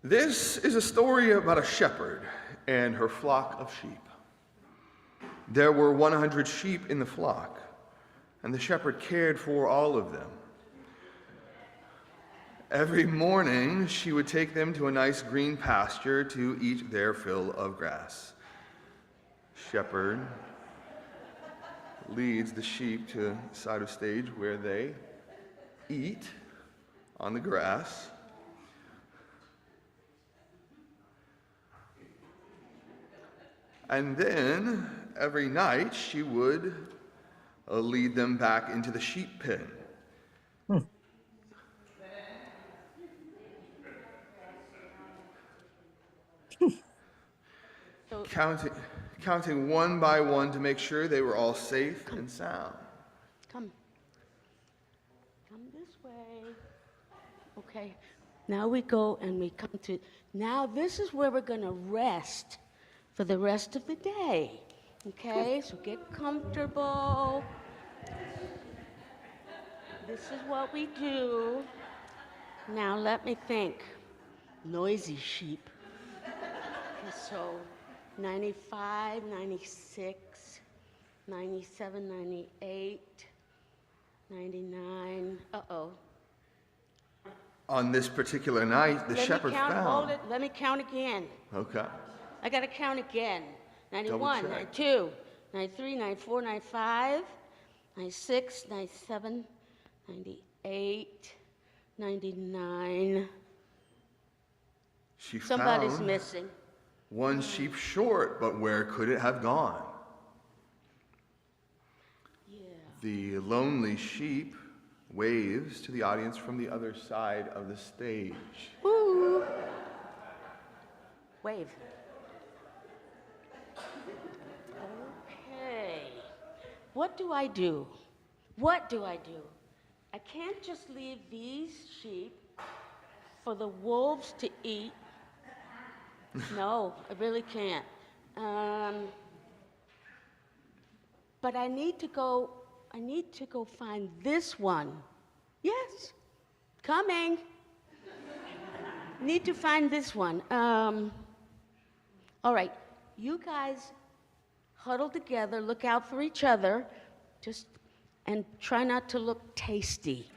This is a story about a shepherd and her flock of sheep. There were 100 sheep in the flock, and the shepherd cared for all of them. Every morning, she would take them to a nice green pasture to eat their fill of grass. Shepherd leads the sheep to the side of stage where they eat on the grass. And then, every night, she would lead them back into the sheep pen. Counting one by one to make sure they were all safe and sound. Come this way. Okay, now we go and we come to, now this is where we're gonna rest for the rest of the day. Okay, so get comfortable. This is what we do. Now let me think. Noisy sheep. Okay, so 95, 96, 97, 98, 99. Uh-oh. On this particular night, the shepherd found. Hold it. Let me count again. Okay. I got to count again. 91, Double check. 92, 93, 94, 95, 96, 97, 98, 99. She Somebody's found missing. one sheep short, but where could it have gone? Yeah. The lonely sheep waves to the audience from the other side of the stage. Woo. Wave. Okay. What do I do? What do I do? I can't just leave these sheep for the wolves to eat. No, I really can't. But I need to go find this one. Yes, coming. Need to find this one. All right, you guys huddle together, look out for each other, and try not to look tasty.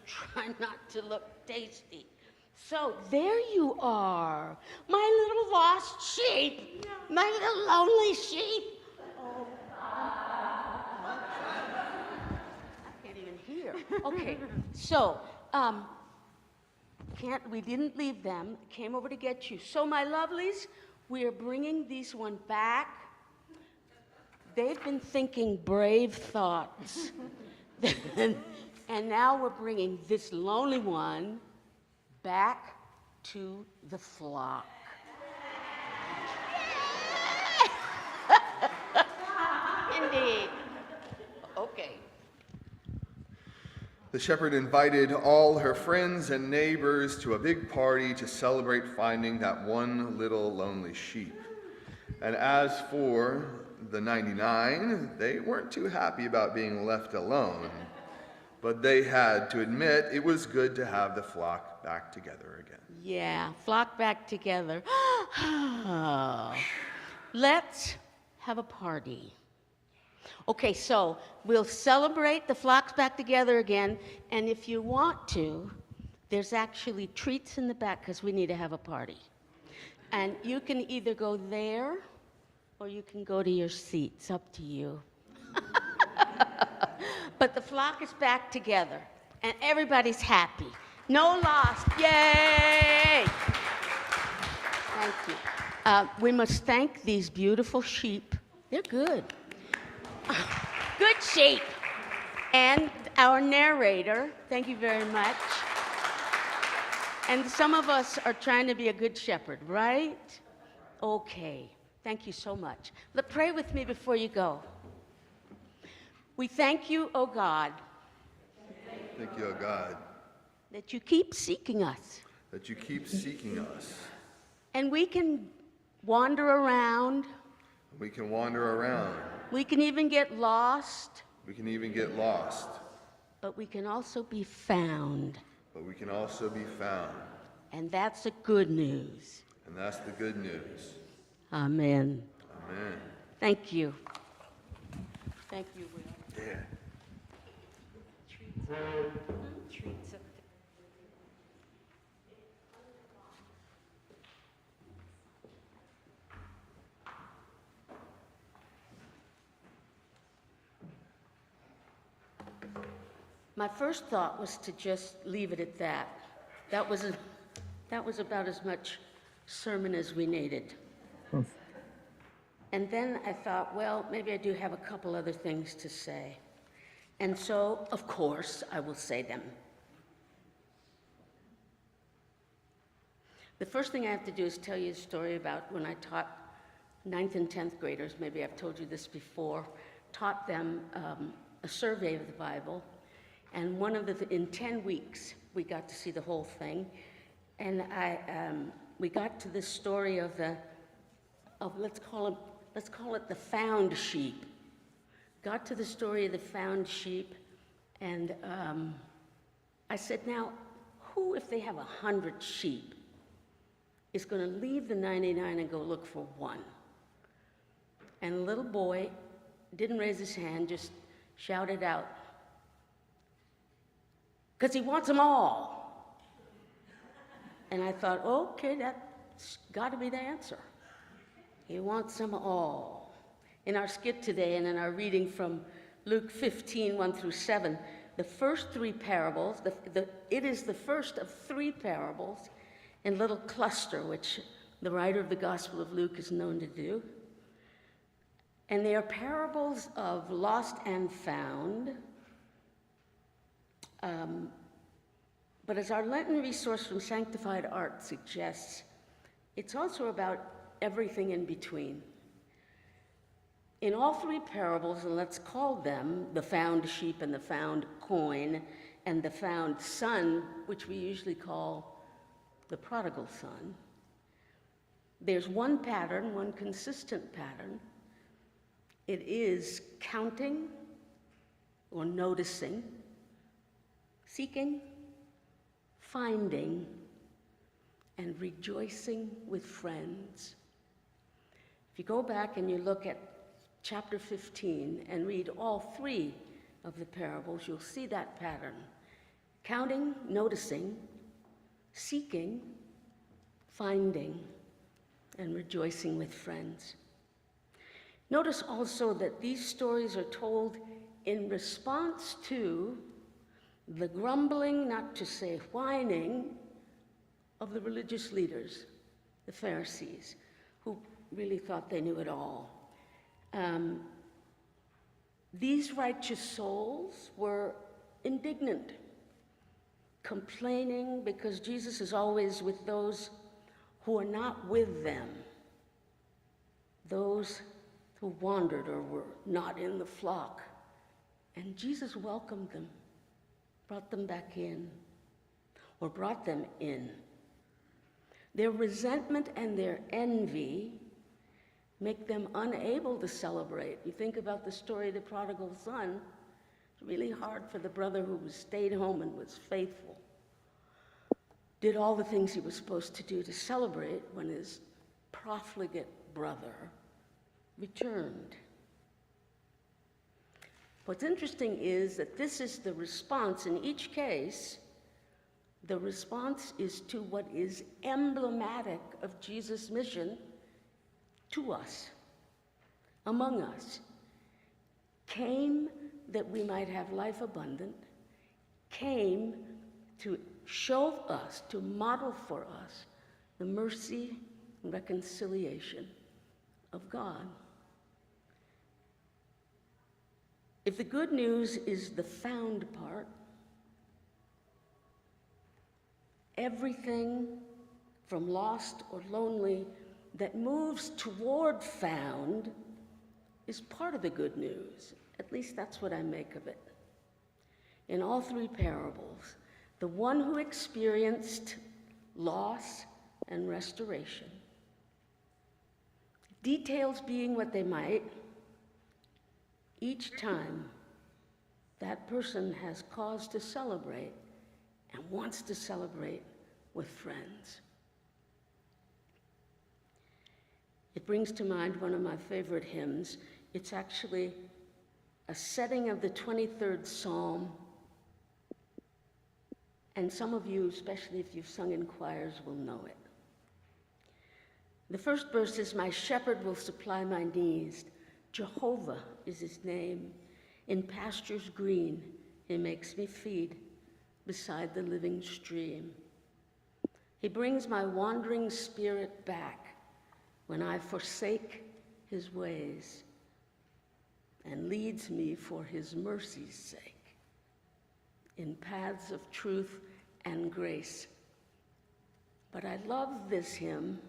Try not to look tasty. So there you are, my little lost sheep, my little lonely sheep. Oh. I can't even hear. Okay, so we didn't leave them. Came over to get you. So my lovelies, we are bringing these one back. They've been thinking brave thoughts. And now we're bringing this lonely one back to the flock. Indeed. Okay. The shepherd invited all her friends and neighbors to a big party to celebrate finding that one little lonely sheep. And as for the 99, they weren't too happy about being left alone. But they had to admit it was good to have the flock back together again. Yeah, flock back together. Let's have a party. Okay, so we'll celebrate the flocks back together again, and if you want to, there's actually treats in the back because we need to have a party. And you can either go there or you can go to your seats, up to you. But the flock is back together, and everybody's happy. No loss. Yay! Thank you. We must thank these beautiful sheep. They're good. Good sheep. And our narrator. Thank you very much. And some of us are trying to be a good shepherd, right? Okay. Thank you so much. Pray with me before you go. We thank you, O God. Thank you, O God. That you keep seeking us. That you keep seeking us. And we can wander around. We can wander around. We can even get lost. We can even get lost. But we can also be found. but we can also be found. And that's the good news. And that's the good news. Amen. Amen. Thank you. Thank you, Will. Yeah. Treats up My first thought was to just leave it at that. That was about as much sermon as we needed. And then I thought, well, maybe I do have a couple other things to say. And so, of course, I will say them. The first thing I have to do is tell you a story about when I taught 9th and 10th graders. Maybe I've told you this before. Taught them a survey of the Bible. And in 10 weeks, we got to see the whole thing. And we got to this story of let's call it the found sheep. Got to the story of the found sheep, and I said, now, who, if they have 100 sheep, is going to leave the 99 and go look for one? And the little boy didn't raise his hand, just shouted out, because he wants them all. And I thought, okay, that's got to be the answer. He wants them all. In our skit today and in our reading from Luke 15, 1 through 7, the first three parables, it is the first of three parables in a little cluster, which the writer of the Gospel of Luke is known to do. And they are parables of lost and found. But as our Lenten resource from Sanctified Art suggests, it's also about everything in between. In all three parables, and let's call them the found sheep and the found coin and the found son, which we usually call the prodigal son, there's one pattern, one consistent pattern. It is counting or noticing, seeking, finding, and rejoicing with friends. If you go back and you look at chapter 15 and read all three of the parables, you'll see that pattern. Counting, noticing, seeking, finding, and rejoicing with friends. Notice also that these stories are told in response to the grumbling, not to say whining, of the religious leaders, the Pharisees, who really thought they knew it all. These righteous souls were indignant, complaining because Jesus is always with those who are not with them, those who wandered or were not in the flock. And Jesus welcomed them, brought them back in, or brought them in. Their resentment and their envy make them unable to celebrate. You think about the story of the prodigal son. It's really hard for the brother who stayed home and was faithful, did all the things he was supposed to do to celebrate when his profligate brother returned. What's interesting is that this is the response. In each case, the response is to what is emblematic of Jesus' mission to us, among us. Came that we might have life abundant, came to show us, to model for us the mercy and reconciliation of God. If the good news is the found part, everything from lost or lonely that moves toward found is part of the good news. At least that's what I make of it. In all three parables, the one who experienced loss and restoration, details being what they might, each time that person has cause to celebrate and wants to celebrate with friends. It brings to mind one of my favorite hymns. It's actually a setting of the 23rd Psalm, and some of you, especially if you've sung in choirs, will know it. The first verse is, "My shepherd will supply my needs. Jehovah is his name. In pastures green, he makes me feed beside the living stream. He brings my wandering spirit back when I forsake his ways, and leads me for his mercy's sake in paths of truth and grace." But I love this hymn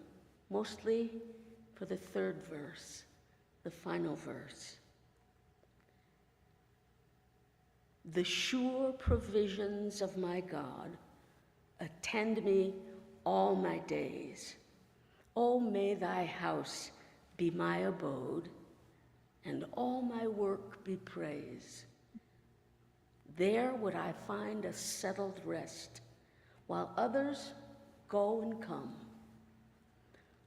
mostly for the third verse, the final verse. "The sure provisions of my God attend me all my days. Oh, may thy house be my abode, and all my work be praise. There would I find a settled rest, while others go and come.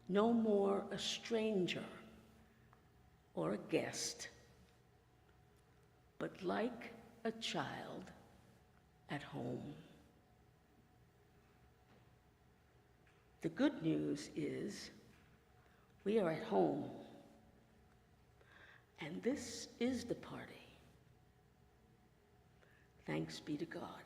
No more a stranger or a guest, but like a child at home." The good news is we are at home, and this is the party. Thanks be to God.